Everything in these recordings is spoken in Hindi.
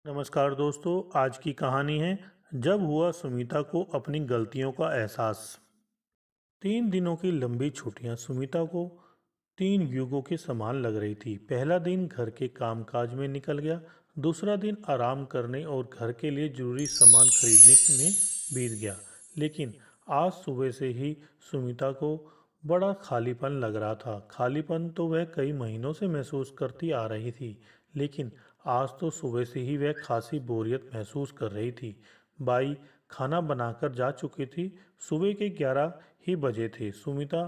नमस्कार दोस्तों। आज की कहानी है जब हुआ सुमिता को अपनी गलतियों का एहसास। 3 दिनों की लंबी छुट्टियां सुमिता को 3 युगों के समान लग रही थी। पहला दिन घर के कामकाज में निकल गया। दूसरा दिन आराम करने और घर के लिए जरूरी सामान खरीदने में बीत गया। लेकिन आज सुबह से ही सुमिता को बड़ा खालीपन लग रहा था। खालीपन तो वह कई महीनों से महसूस करती आ रही थी, लेकिन आज तो सुबह से ही वह खासी बोरियत महसूस कर रही थी। बाई खाना बनाकर जा चुकी थी। सुबह के 11 ही बजे थे। सुमिता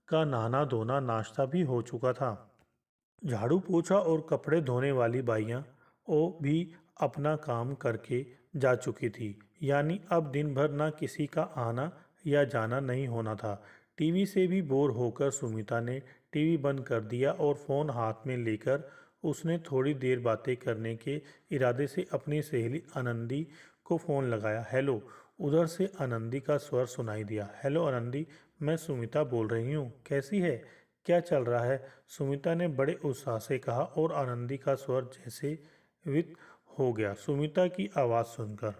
का नहाना धोना नाश्ता भी हो चुका था। झाड़ू पोछा और कपड़े धोने वाली बाइयाँ वो भी अपना काम करके जा चुकी थी। यानी अब दिन भर ना किसी का आना या जाना नहीं होना था। टीवी से भी बोर होकर सुमिता ने टीवी बंद कर दिया और फ़ोन हाथ में लेकर उसने थोड़ी देर बातें करने के इरादे से अपनी सहेली आनंदी को फ़ोन लगाया। हेलो। उधर से आनंदी का स्वर सुनाई दिया। हेलो आनंदी, मैं सुमिता बोल रही हूँ। कैसी है? क्या चल रहा है? सुमिता ने बड़े उत्साह से कहा और आनंदी का स्वर जैसे वित हो गया सुमिता की आवाज़ सुनकर।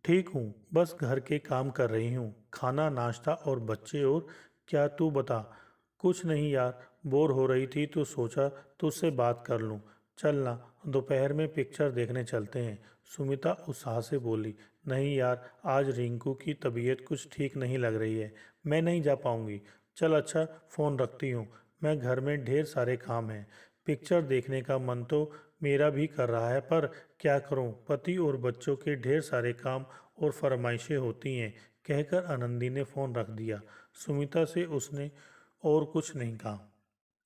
ठीक हूँ, बस घर के काम कर रही हूँ। खाना नाश्ता और बच्चे। और क्या तू बता? कुछ नहीं यार, बोर हो रही थी तो सोचा तुझसे बात कर लूँ। चल ना, दोपहर में पिक्चर देखने चलते हैं। सुमिता उत्साह से बोली। नहीं यार, आज रिंकू की तबीयत कुछ ठीक नहीं लग रही है। मैं नहीं जा पाऊँगी। चल अच्छा, फ़ोन रखती हूँ। मैं घर में ढेर सारे काम हैं। पिक्चर देखने का मन तो मेरा भी कर रहा है, पर क्या करूं, पति और बच्चों के ढेर सारे काम और फरमाइशें होती हैं। कहकर आनंदी ने फ़ोन रख दिया। सुमिता से उसने और कुछ नहीं कहा।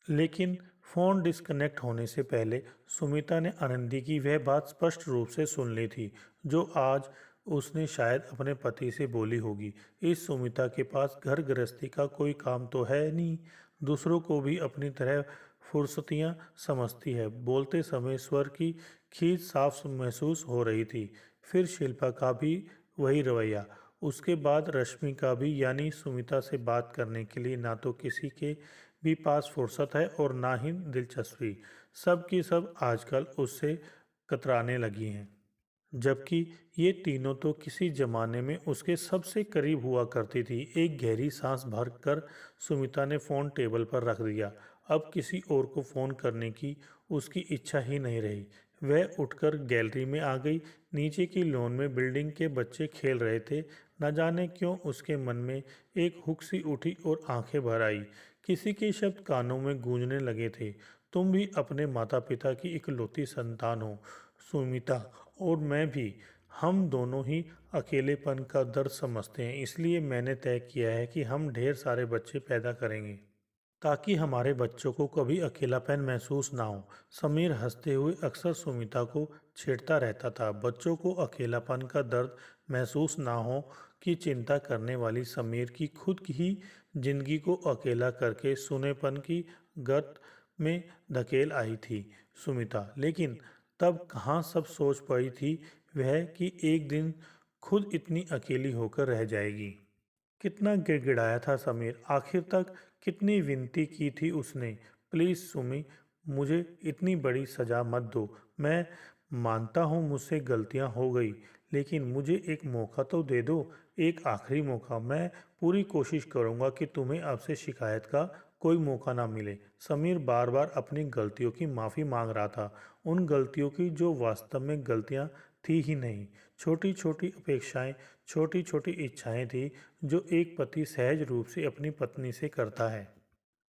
लेकिन फ़ोन डिस्कनेक्ट होने से पहले सुमिता ने आनंदी की वह बात स्पष्ट रूप से सुन ली थी, जो आज उसने शायद अपने पति से बोली होगी। इस सुमिता के पास घर गृहस्थी का कोई काम तो है नहीं, दूसरों को भी अपनी तरह फुर्सतियाँ समझती है। बोलते समय स्वर की खींच साफ महसूस हो रही थी। फिर शिल्पा का भी वही रवैया। उसके बाद रश्मि का भी। यानी सुमिता से बात करने के लिए ना तो किसी के भी पास फुर्सत है और ना ही दिलचस्पी। सब की सब आजकल उससे कतराने लगी हैं। जबकि ये तीनों तो किसी जमाने में उसके सबसे करीब हुआ करती थी। एक गहरी सांस भरकर सुमिता ने फ़ोन टेबल पर रख दिया। अब किसी और को फ़ोन करने की उसकी इच्छा ही नहीं रही। वह उठकर गैलरी में आ गई। नीचे की लॉन में बिल्डिंग के बच्चे खेल रहे थे। न जाने क्यों उसके मन में एक हुक सी उठी और आंखें भर आई। किसी के शब्द कानों में गूंजने लगे थे। तुम भी अपने माता पिता की इकलौती संतान हो सुमिता, और मैं भी। हम दोनों ही अकेलेपन का दर्द समझते हैं, इसलिए मैंने तय किया है कि हम ढेर सारे बच्चे पैदा करेंगे ताकि हमारे बच्चों को कभी अकेलापन महसूस ना हो। समीर हंसते हुए अक्सर सुमिता को छेड़ता रहता था। बच्चों को अकेलापन का दर्द महसूस ना हो की चिंता करने वाली समीर की खुद ही जिंदगी को अकेला करके सुनेपन की गर्त में धकेल आई थी सुमिता। लेकिन तब कहाँ सब सोच पाई थी वह कि एक दिन खुद इतनी अकेली होकर रह जाएगी। कितना गिड़गिड़ाया था समीर। आखिर तक कितनी विनती की थी उसने। प्लीज़ सुमी, मुझे इतनी बड़ी सज़ा मत दो। मैं मानता हूँ मुझसे गलतियाँ हो गई, लेकिन मुझे एक मौका तो दे दो। एक आखिरी मौका। मैं पूरी कोशिश करूँगा कि तुम्हें अब से शिकायत का कोई मौका ना मिले। समीर बार बार अपनी गलतियों की माफ़ी मांग रहा था। उन गलतियों की जो वास्तव में गलतियाँ थी ही नहीं। छोटी छोटी अपेक्षाएं, छोटी छोटी इच्छाएं थी जो एक पति सहज रूप से अपनी पत्नी से करता है।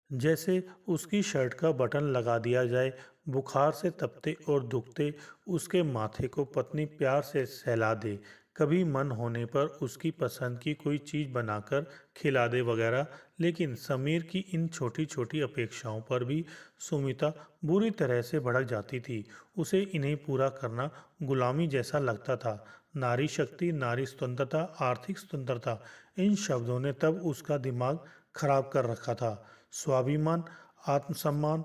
जैसे उसकी शर्ट का बटन लगा दिया जाए। बुखार से तपते और दुखते उसके माथे को पत्नी प्यार से सहला दे। कभी मन होने पर उसकी पसंद की कोई चीज़ बनाकर खिला दे वगैरह। लेकिन समीर की इन छोटी छोटी अपेक्षाओं पर भी सुमिता बुरी तरह से भड़क जाती थी। उसे इन्हें पूरा करना गुलामी जैसा लगता था। नारी शक्ति, नारी स्वतंत्रता, आर्थिक स्वतंत्रता, इन शब्दों ने तब उसका दिमाग खराब कर रखा था। स्वाभिमान, आत्मसम्मान,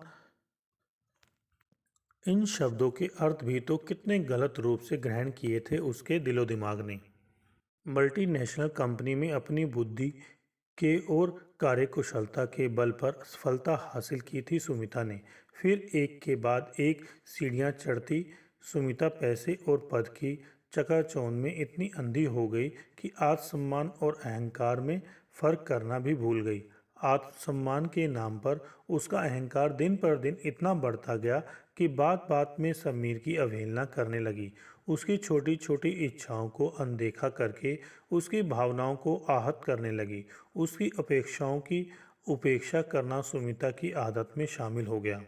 इन शब्दों के अर्थ भी तो कितने गलत रूप से ग्रहण किए थे उसके दिलो दिमाग ने। मल्टीनेशनल कंपनी में अपनी बुद्धि के और कार्यकुशलता के बल पर सफलता हासिल की थी सुमिता ने। फिर एक के बाद एक सीढ़ियां चढ़ती सुमिता पैसे और पद की चकाचौंध में इतनी अंधी हो गई कि आत्मसम्मान और अहंकार में फर्क करना भी भूल गई। आत्मसम्मान के नाम पर उसका अहंकार दिन पर दिन इतना बढ़ता गया कि बात बात में समीर की अवहेलना करने लगी। उसकी छोटी छोटी इच्छाओं को अनदेखा करके उसकी भावनाओं को आहत करने लगी। उसकी अपेक्षाओं की उपेक्षा करना सुमिता की आदत में शामिल हो गया।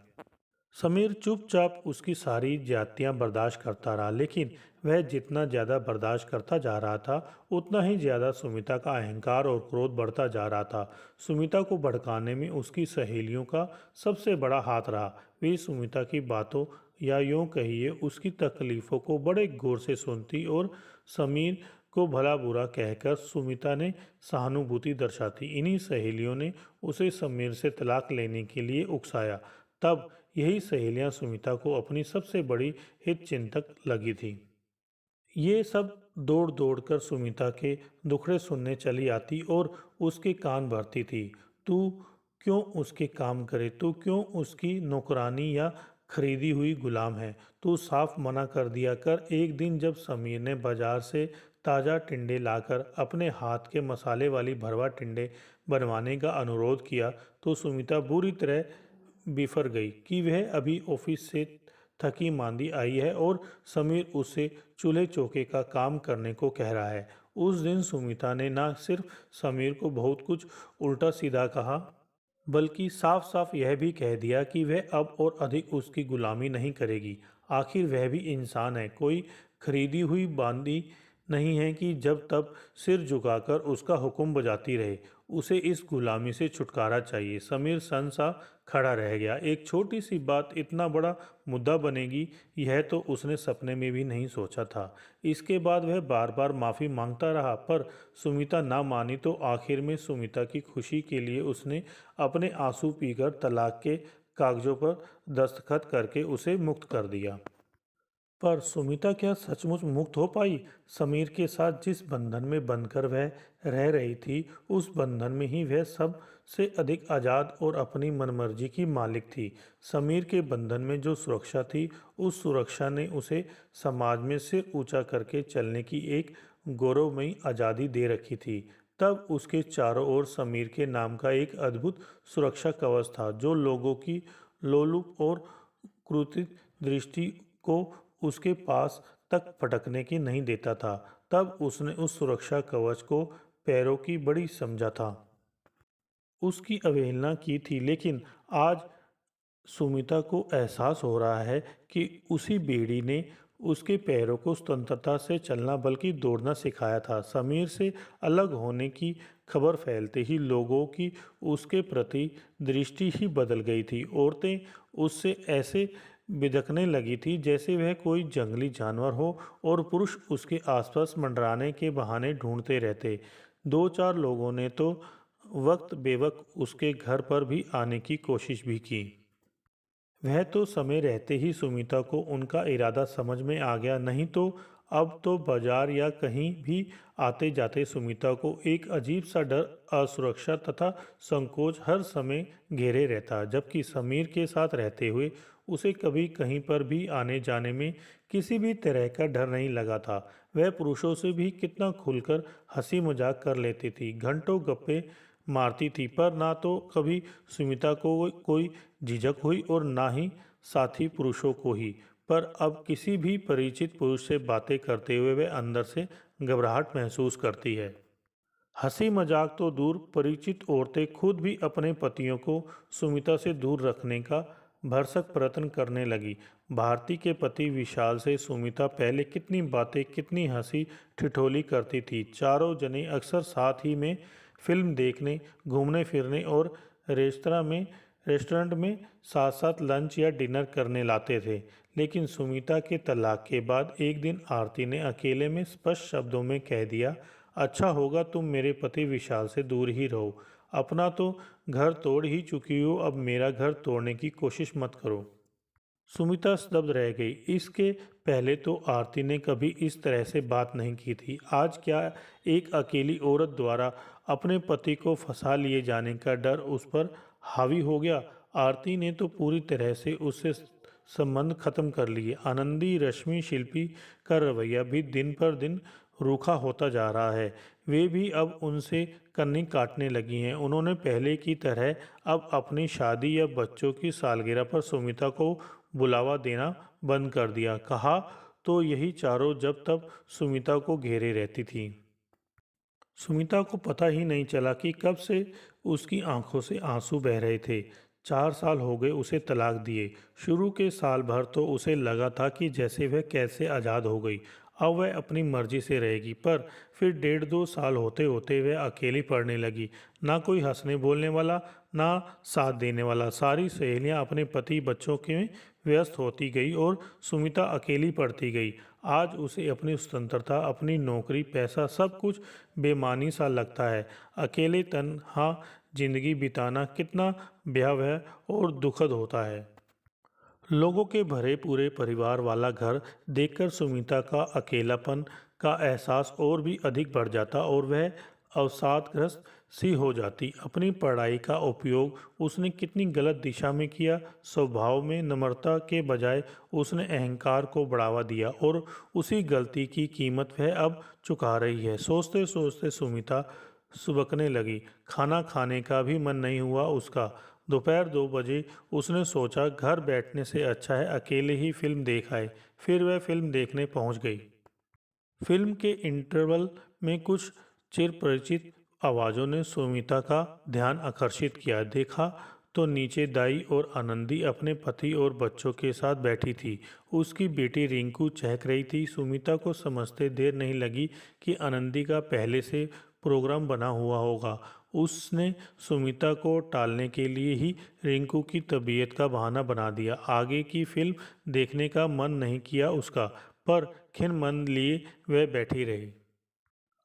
समीर चुपचाप उसकी सारी ज्यादतियां बर्दाश्त करता रहा, लेकिन वह जितना ज़्यादा बर्दाश्त करता जा रहा था उतना ही ज़्यादा सुमिता का अहंकार और क्रोध बढ़ता जा रहा था। सुमिता को भड़काने में उसकी सहेलियों का सबसे बड़ा हाथ रहा। वे सुमिता की बातों या यूँ कहिए उसकी तकलीफ़ों को बड़े गौर से सुनती और समीर को भला बुरा कहकर सुमिता ने सहानुभूति दर्शाती। इन्हीं सहेलियों ने उसे समीर से तलाक लेने के लिए उकसाया। तब यही सहेलियां सुमिता को अपनी सबसे बड़ी हितचिंतक लगी थी। ये सब दौड़ दौड़ कर सुमिता के दुखड़े सुनने चली आती और उसके कान भरती थी। तू क्यों उसके काम करे, तू क्यों उसकी नौकरानी या खरीदी हुई गुलाम है, तू साफ मना कर दिया कर। एक दिन जब समीर ने बाजार से ताज़ा टिंडे लाकर अपने हाथ के मसाले वाली भरवा टिंडे बनवाने का अनुरोध किया तो सुमिता बुरी तरह बिफर गई कि वह अभी ऑफिस से थकी मांदी आई है और समीर उसे चूल्हे चौके का काम करने को कह रहा है। उस दिन सुमिता ने न सिर्फ समीर को बहुत कुछ उल्टा सीधा कहा, बल्कि साफ साफ यह भी कह दिया कि वह अब और अधिक उसकी गुलामी नहीं करेगी। आखिर वह भी इंसान है, कोई खरीदी हुई बांदी नहीं है कि जब तब सिर झुकाकर उसका हुक्म बजाती रहे। उसे इस गुलामी से छुटकारा चाहिए। समीर सन सा खड़ा रह गया। एक छोटी सी बात इतना बड़ा मुद्दा बनेगी, यह तो उसने सपने में भी नहीं सोचा था। इसके बाद वह बार बार माफ़ी मांगता रहा, पर सुमिता ना मानी तो आखिर में सुमिता की खुशी के लिए उसने अपने आंसू पीकर तलाक के कागजों पर दस्तखत करके उसे मुक्त कर दिया। पर सुमिता क्या सचमुच मुक्त हो पाई? समीर के साथ जिस बंधन में बंधकर वह रह रही थी, उस बंधन में ही वह सब से अधिक आज़ाद और अपनी मनमर्जी की मालिक थी। समीर के बंधन में जो सुरक्षा थी, उस सुरक्षा ने उसे समाज में सिर ऊंचा करके चलने की एक गौरवमयी आज़ादी दे रखी थी। तब उसके चारों ओर समीर के नाम का एक अद्भुत सुरक्षा कवच था, जो लोगों की लोलुप और क्रोधित दृष्टि को उसके पास तक फटकने की नहीं देता था। तब उसने उस सुरक्षा कवच को पैरों की बड़ी समझा था, उसकी अवहेलना की थी। लेकिन आज सुमिता को एहसास हो रहा है कि उसी बेड़ी ने उसके पैरों को स्वतंत्रता से चलना बल्कि दौड़ना सिखाया था। समीर से अलग होने की खबर फैलते ही लोगों की उसके प्रति दृष्टि ही बदल गई थी। औरतें उससे ऐसे बिदकने लगी थी जैसे वह कोई जंगली जानवर हो और पुरुष उसके आसपास मंडराने के बहाने ढूंढते रहते। दो चार लोगों ने तो वक्त बेवक्त उसके घर पर भी आने की कोशिश भी की। वह तो समय रहते ही सुमिता को उनका इरादा समझ में आ गया, नहीं तो अब तो बाजार या कहीं भी आते जाते सुमिता को एक अजीब सा डर, असुरक्षा तथा संकोच हर समय घेरे रहता। जबकि समीर के साथ रहते हुए उसे कभी कहीं पर भी आने जाने में किसी भी तरह का डर नहीं लगा था। वह पुरुषों से भी कितना खुलकर हंसी मजाक कर लेती थी, घंटों गप्पे मारती थी, पर ना तो कभी सुमिता को कोई झिझक हुई और ना ही साथी पुरुषों को ही। पर अब किसी भी परिचित पुरुष से बातें करते हुए वह अंदर से घबराहट महसूस करती है। हंसी मजाक तो दूर, परिचित औरतें खुद भी अपने पतियों को सुमिता से दूर रखने का भरसक प्रयत्न करने लगी। भारती के पति विशाल से सुमिता पहले कितनी बातें, कितनी हंसी ठिठोली करती थी। चारों जने अक्सर साथ ही में फिल्म देखने, घूमने फिरने और रेस्टोरेंट में साथ साथ लंच या डिनर करने लाते थे। लेकिन सुमिता के तलाक के बाद एक दिन आरती ने अकेले में स्पष्ट शब्दों में कह दिया, अच्छा होगा तुम मेरे पति विशाल से दूर ही रहो। अपना तो घर तोड़ ही चुकी हो, अब मेरा घर तोड़ने की कोशिश मत करो। सुमिता स्तब्ध रह गई। इसके पहले तो आरती ने कभी इस तरह से बात नहीं की थी। आज क्या एक अकेली औरत द्वारा अपने पति को फंसा लिए जाने का डर उस पर हावी हो गया। आरती ने तो पूरी तरह से उससे संबंध खत्म कर लिए। आनंदी रश्मि शिल्पी का रवैया भी दिन पर दिन रूखा होता जा रहा है। वे भी अब उनसे कन्नी काटने लगी हैं। उन्होंने पहले की तरह अब अपनी शादी या बच्चों की सालगिरह पर सुमिता को बुलावा देना बंद कर दिया। कहा तो यही चारों जब तब सुमिता को घेरे रहती थी। सुमिता को पता ही नहीं चला कि कब से उसकी आंखों से आंसू बह रहे थे। 4 साल हो गए उसे तलाक दिए। शुरू के साल भर तो उसे लगा था कि जैसे वह कैसे आज़ाद हो गई, अब वह अपनी मर्जी से रहेगी। पर फिर 1.5-2 साल होते होते वह अकेली पड़ने लगी। ना कोई हंसने बोलने वाला, ना साथ देने वाला। सारी सहेलियां अपने पति बच्चों के में व्यस्त होती गई और सुमिता अकेली पड़ती गई। आज उसे अपनी स्वतंत्रता, अपनी नौकरी, पैसा सब कुछ बेमानी सा लगता है। अकेले तन्हा जिंदगी बिताना कितना भयावह और दुखद होता है। लोगों के भरे पूरे परिवार वाला घर देखकर सुमिता का अकेलापन का एहसास और भी अधिक बढ़ जाता और वह अवसादग्रस्त सी हो जाती। अपनी पढ़ाई का उपयोग उसने कितनी गलत दिशा में किया। स्वभाव में नम्रता के बजाय उसने अहंकार को बढ़ावा दिया और उसी गलती की कीमत वह अब चुका रही है। सोचते सोचते सुमिता सुबकने लगी। खाना खाने का भी मन नहीं हुआ उसका। दोपहर 2 बजे उसने सोचा घर बैठने से अच्छा है अकेले ही फिल्म देख आए। फिर वह फिल्म देखने पहुंच गई। फिल्म के इंटरवल में कुछ चिरपरिचित आवाज़ों ने सुमिता का ध्यान आकर्षित किया। देखा तो नीचे दाई और आनंदी अपने पति और बच्चों के साथ बैठी थी। उसकी बेटी रिंकू चहक रही थी। सुमिता को समझते देर नहीं लगी कि आनंदी का पहले से प्रोग्राम बना हुआ होगा। उसने सुमिता को टालने के लिए ही रिंकू की तबीयत का बहाना बना दिया। आगे की फिल्म देखने का मन नहीं किया उसका, पर खिन मन लिए वह बैठी रही।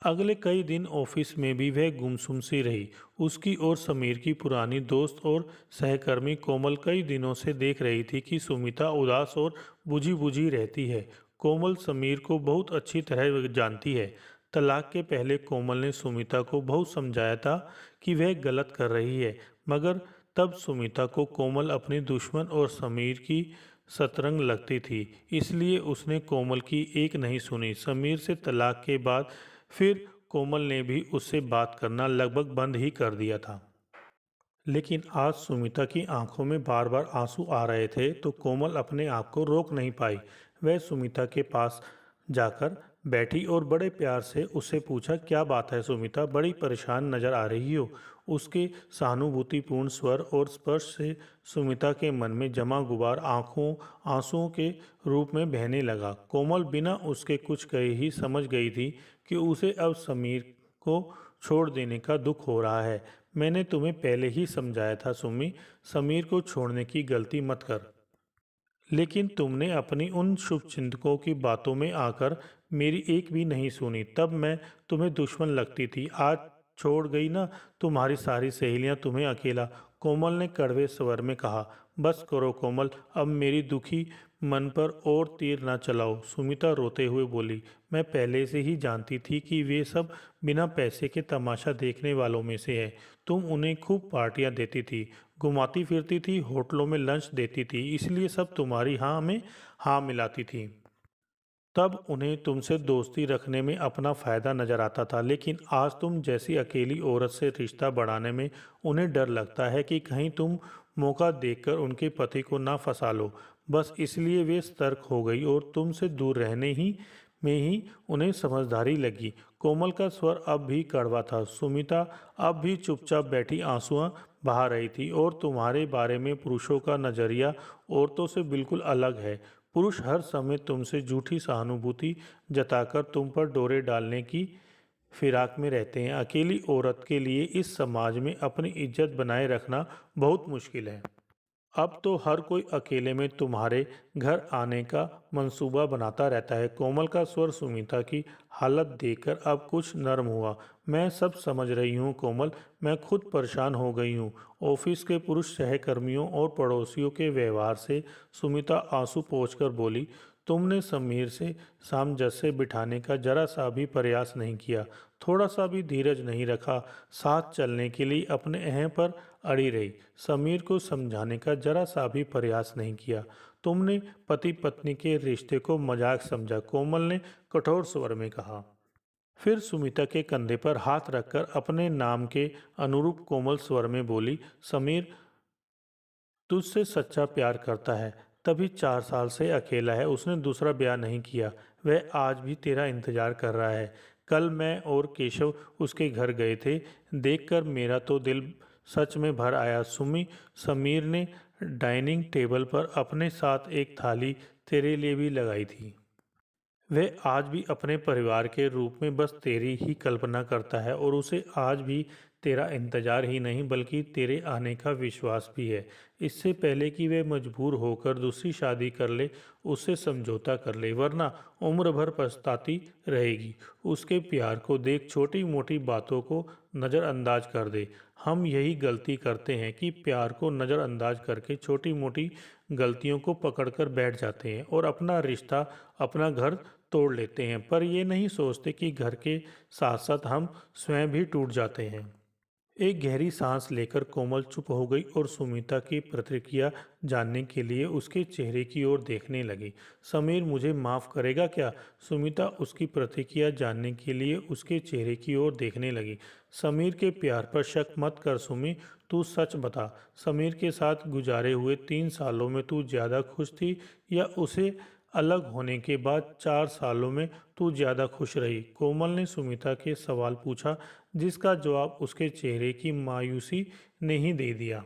अगले कई दिन ऑफिस में भी वह गुमसुम सी रही। उसकी और समीर की पुरानी दोस्त और सहकर्मी कोमल कई दिनों से देख रही थी कि सुमिता उदास और बुझी बुझी रहती है। कोमल समीर को बहुत अच्छी तरह जानती है। तलाक के पहले कोमल ने सुमिता को बहुत समझाया था कि वह गलत कर रही है, मगर तब सुमिता को कोमल अपनी दुश्मन और समीर की सतरंग लगती थी। इसलिए उसने कोमल की एक नहीं सुनी। समीर से तलाक के बाद फिर कोमल ने भी उससे बात करना लगभग बंद ही कर दिया था। लेकिन आज सुमिता की आंखों में बार बार आंसू आ रहे थे तो कोमल अपने आप को रोक नहीं पाई। वह सुमिता के पास जाकर बैठी और बड़े प्यार से उससे पूछा, क्या बात है सुमिता, बड़ी परेशान नजर आ रही हो। उसके सहानुभूतिपूर्ण स्वर और स्पर्श से सुमिता के मन में जमा गुबार आंखों आंसुओं के रूप में बहने लगा। कोमल बिना उसके कुछ कहे ही समझ गई थी कि उसे अब समीर को छोड़ देने का दुख हो रहा है। मैंने तुम्हें पहले ही समझाया था सुमी, समीर को छोड़ने की गलती मत कर। लेकिन तुमने अपनी उन शुभचिंतकों की बातों में आकर मेरी एक भी नहीं सुनी। तब मैं तुम्हें दुश्मन लगती थी। आज छोड़ गई ना तुम्हारी सारी सहेलियां तुम्हें अकेला। कोमल ने कड़वे स्वर में कहा। बस करो कोमल, अब मेरी दुखी मन पर और तीर ना चलाओ। सुमिता रोते हुए बोली, मैं पहले से ही जानती थी कि वे सब बिना पैसे के तमाशा देखने वालों में से है। तुम उन्हें खूब पार्टियां देती थी, घुमाती फिरती थी, होटलों में लंच देती थी, इसलिए सब तुम्हारी हाँ में हाँ मिलाती थी। तब उन्हें तुमसे दोस्ती रखने में अपना फ़ायदा नज़र आता था। लेकिन आज तुम जैसी अकेली औरत से रिश्ता बढ़ाने में उन्हें डर लगता है कि कहीं तुम मौका देखकर उनके पति को ना फंसा लो। बस इसलिए वे सतर्क हो गई और तुमसे दूर रहने ही में ही उन्हें समझदारी लगी। कोमल का स्वर अब भी कड़वा था। सुमिता अब भी चुपचाप बैठी आंसुआं बहा रही थी। और तुम्हारे बारे में पुरुषों का नज़रिया औरतों से बिल्कुल अलग है। पुरुष हर समय तुमसे झूठी सहानुभूति जताकर तुम पर डोरे डालने की फिराक में रहते हैं। अकेली औरत के लिए इस समाज में अपनी इज्जत बनाए रखना बहुत मुश्किल है। अब तो हर कोई अकेले में तुम्हारे घर आने का मंसूबा बनाता रहता है। कोमल का स्वर सुमिता की हालत देखकर अब कुछ नर्म हुआ। मैं सब समझ रही हूँ कोमल, मैं खुद परेशान हो गई हूँ। ऑफिस के पुरुष सहकर्मियों और पड़ोसियों के व्यवहार से सुमिता आंसू पोंछकर बोली, तुमने समीर से सामंजस्य बिठाने का जरा सा भी प्रयास नहीं किया, थोड़ा सा भी धीरज नहीं रखा, साथ चलने के लिए अपने अहं पर अड़ी रही, समीर को समझाने का जरा सा भी प्रयास नहीं किया। तुमने पति पत्नी के रिश्ते को मजाक समझा, कोमल ने कठोर स्वर में कहा। फिर सुमिता के कंधे पर हाथ रखकर अपने नाम के अनुरूप कोमल स्वर में बोली, समीर तुझसे सच्चा प्यार करता है, तभी 4 साल से अकेला है, उसने दूसरा ब्याह नहीं किया, वह आज भी तेरा इंतजार कर रहा है। कल मैं और केशव उसके घर गए थे, देखकर मेरा तो दिल सच में भर आया। समीर ने डाइनिंग टेबल पर अपने साथ एक थाली तेरे लिए भी लगाई थी। वह आज भी अपने परिवार के रूप में बस तेरी ही कल्पना करता है और उसे आज भी तेरा इंतजार ही नहीं बल्कि तेरे आने का विश्वास भी है। इससे पहले कि वह मजबूर होकर दूसरी शादी कर ले, उससे समझौता कर ले, वरना उम्र भर पछताती रहेगी। उसके प्यार को देख, छोटी मोटी बातों को नज़रअंदाज कर दे। हम यही गलती करते हैं कि प्यार को नज़रअंदाज करके छोटी मोटी गलतियों को पकड़कर बैठ जाते हैं और अपना रिश्ता, अपना घर तोड़ लेते हैं, पर ये नहीं सोचते कि घर के साथ साथ हम स्वयं भी टूट जाते हैं। एक गहरी सांस लेकर कोमल चुप हो गई और सुमिता की प्रतिक्रिया जानने के लिए उसके चेहरे की ओर देखने लगी। समीर मुझे माफ़ करेगा क्या? सुमिता उसकी प्रतिक्रिया जानने के लिए उसके चेहरे की ओर देखने लगी। समीर के प्यार पर शक मत कर सुमी, तू सच बता, समीर के साथ गुजारे हुए 3 सालों में तू ज़्यादा खुश थी या उसे अलग होने के बाद 4 सालों में तू ज़्यादा खुश रही? कोमल ने सुमिता के सवाल पूछा, जिसका जवाब उसके चेहरे की मायूसी ने ही दे दिया।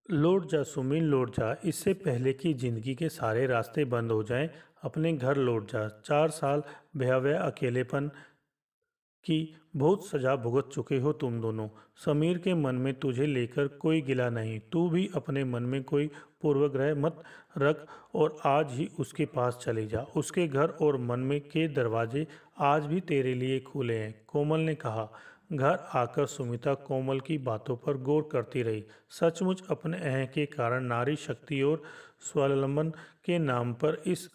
लौट जा सुमिल, लौट जा, इससे पहले कि जिंदगी के सारे रास्ते बंद हो जाएं, अपने घर लौट जा। 4 साल भयावह अकेलेपन कि बहुत सजा भुगत चुके हो तुम दोनों। समीर के मन में तुझे लेकर कोई गिला नहीं, तू भी अपने मन में कोई पूर्वग्रह मत रख और आज ही उसके पास चले जा। उसके घर और मन में के दरवाजे आज भी तेरे लिए खुले हैं, कोमल ने कहा। घर आकर सुमिता कोमल की बातों पर गौर करती रही। सचमुच अपने अहं के कारण नारी शक्ति और स्वावलंबन के नाम पर इस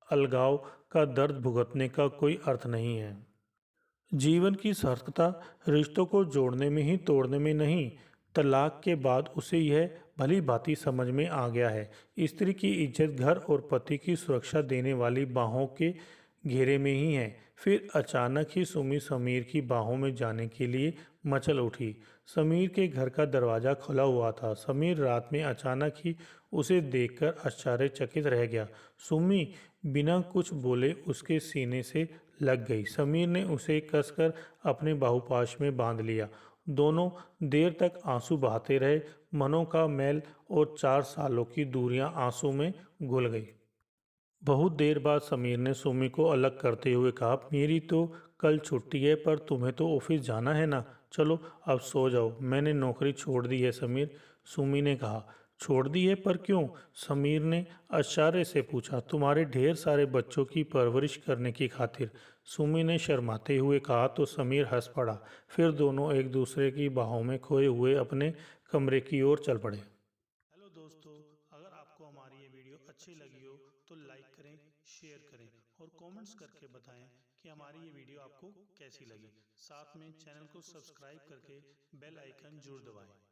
अलगाव का दर्द भुगतने का कोई अर्थ नहीं है। जीवन की सार्थकता रिश्तों को जोड़ने में ही, तोड़ने में नहीं। तलाक के बाद उसे यह भली भांति समझ में आ गया है, स्त्री की इज्जत घर और पति की सुरक्षा देने वाली बाहों के घेरे में ही है। फिर अचानक ही सुमी समीर की बाहों में जाने के लिए मचल उठी। समीर के घर का दरवाज़ा खुला हुआ था। समीर रात में अचानक ही उसे देखकर आश्चर्यचकित रह गया। सुमी बिना कुछ बोले उसके सीने से लग गई। समीर ने उसे कसकर अपने बाहुपाश में बांध लिया। दोनों देर तक आंसू बहाते रहे। मनों का मैल और 4 सालों की दूरियां आंसू में घुल गई। बहुत देर बाद समीर ने सुमी को अलग करते हुए कहा, मेरी तो कल छुट्टी है, पर तुम्हें तो ऑफिस जाना है ना, चलो अब सो जाओ। मैंने नौकरी छोड़ दी है समीर, सुमी ने कहा। छोड़ दी है, पर क्यों? समीर ने आश्चर्य से पूछा। तुम्हारे ढेर सारे बच्चों की परवरिश करने की खातिर, सुमी ने शर्माते हुए कहा। तो समीर हंस पड़ा। फिर दोनों एक दूसरे की बाहों में खोए हुए अपने कमरे की ओर चल पड़े। हेलो दोस्तों, अगर आपको हमारी ये वीडियो अच्छी लगी हो तो लाइक करें, शेयर करें और कमेंट्स करके बताएं कि हमारी ये वीडियो आपको कैसी लगी। साथ में चैनल को सब्सक्राइब करके बेल आइकन जरूर दबाएं।